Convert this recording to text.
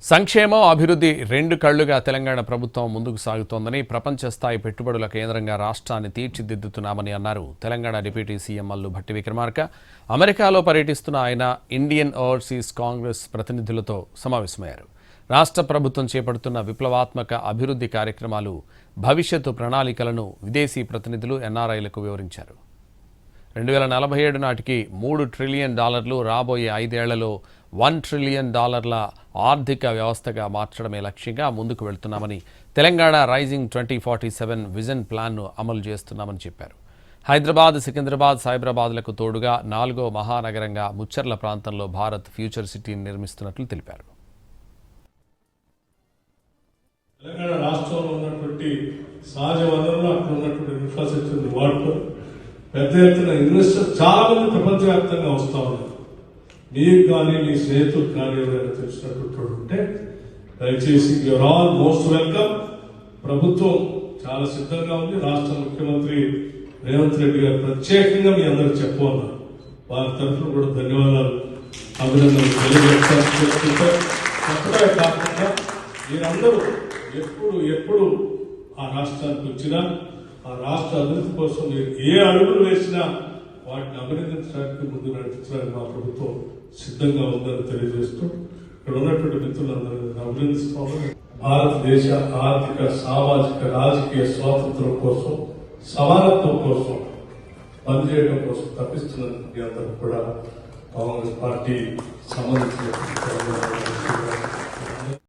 సంక్షేమం అభివృద్ధి రెండు కళ్లుగా తెలంగాణ ప్రభుత్వం ముందుకు సాగుతోందని ప్రపంచ స్థాయి పెట్టుబడుల కేంద్రంగా రాష్ట్రాన్ని తీర్చిదిద్దుతున్నామని అన్నారు తెలంగాణ డిప్యూటీ సీఎం మల్లు భట్టి విక్రమార్క. అమెరికాలో పర్యటిస్తున్న ఆయన ఇండియన్ ఓవర్సీస్ కాంగ్రెస్ ప్రతినిధులతో సమావేశమయ్యారు. రాష్ట్ర ప్రభుత్వం చేపడుతున్న విప్లవాత్మక అభివృద్ధి కార్యక్రమాలు, భవిష్యత్తు ప్రణాళికలను విదేశీ ప్రతినిధులు ఎన్ఆర్ఐలకు వివరించారు. 2047 నాటికి $3 ట్రిలియన్, రాబోయే 5 ఏళ్లలో $1 ట్రిలియన్ ఆర్థిక వ్యవస్థగా మార్చడమే లక్ష్యంగా ముందుకు వెళ్తున్నామని, తెలంగాణ రైజింగ్ 2047 విజన్ ప్లాన్ను అమలు చేస్తున్నామని చెప్పారు. హైదరాబాద్, సికింద్రాబాద్, సైబరాబాద్లకు తోడుగా 4వ మహానగరంగా ముచ్చర్ల ప్రాంతంలో భారత్ ఫ్యూచర్ సిటీని నిర్మిస్తున్నట్లు తెలిపారు. తెలంగాణ రాష్ట్రంలో ఉన్నటువంటి సహజ వనరులు, అక్కడ ఉన్నటువంటి ఇన్ఫ్రాస్ట్రక్చర్ వాడుకొని పెద్ద ఎత్తున ఇన్వెస్టర్ చాలా మంది ప్రపంచవ్యాప్తంగా వస్తూ ఉన్నారు. మీకు కానీ మీ స్నేహితులకు కానీ ఎవరైనా తెలిసినటువంటి ఉంటే దయచేసి యూఆర్ ఆల్ మోస్ట్ వెల్కమ్. ప్రభుత్వం చాలా సిద్ధంగా ఉంది. రాష్ట్ర ముఖ్యమంత్రి రేవంత్ రెడ్డి గారు ప్రత్యేకంగా మీ అందరూ చెప్పన్నారు. వారి తరఫున కూడా ధన్యవాదాలు, అభినందనలు తెలియజేస్తుంటే చెప్పడమే కాకుండా మీరందరూ ఎప్పుడు ఆ రాష్ట్రానికి వచ్చినా, ఆ రాష్ట్ర అభివృద్ధి కోసం మీరు ఏ అడుగులు వేసినా వాటిని అభినందించడానికి, ముందు నడిపించడానికి మా ప్రభుత్వం సిద్ధంగా ఉందని తెలియజేస్తూ ఇక్కడ ఉన్నటువంటి మిత్రులందరూ అభినందిస్తామని, భారతదేశ ఆర్థిక, సామాజిక, రాజకీయ స్వాతంత్రం కోసం, సమానత్వం కోసం పనిచేయడం కోసం తప్పిస్తున్నందుకు అందరూ కూడా కాంగ్రెస్ పార్టీ సంబంధించిన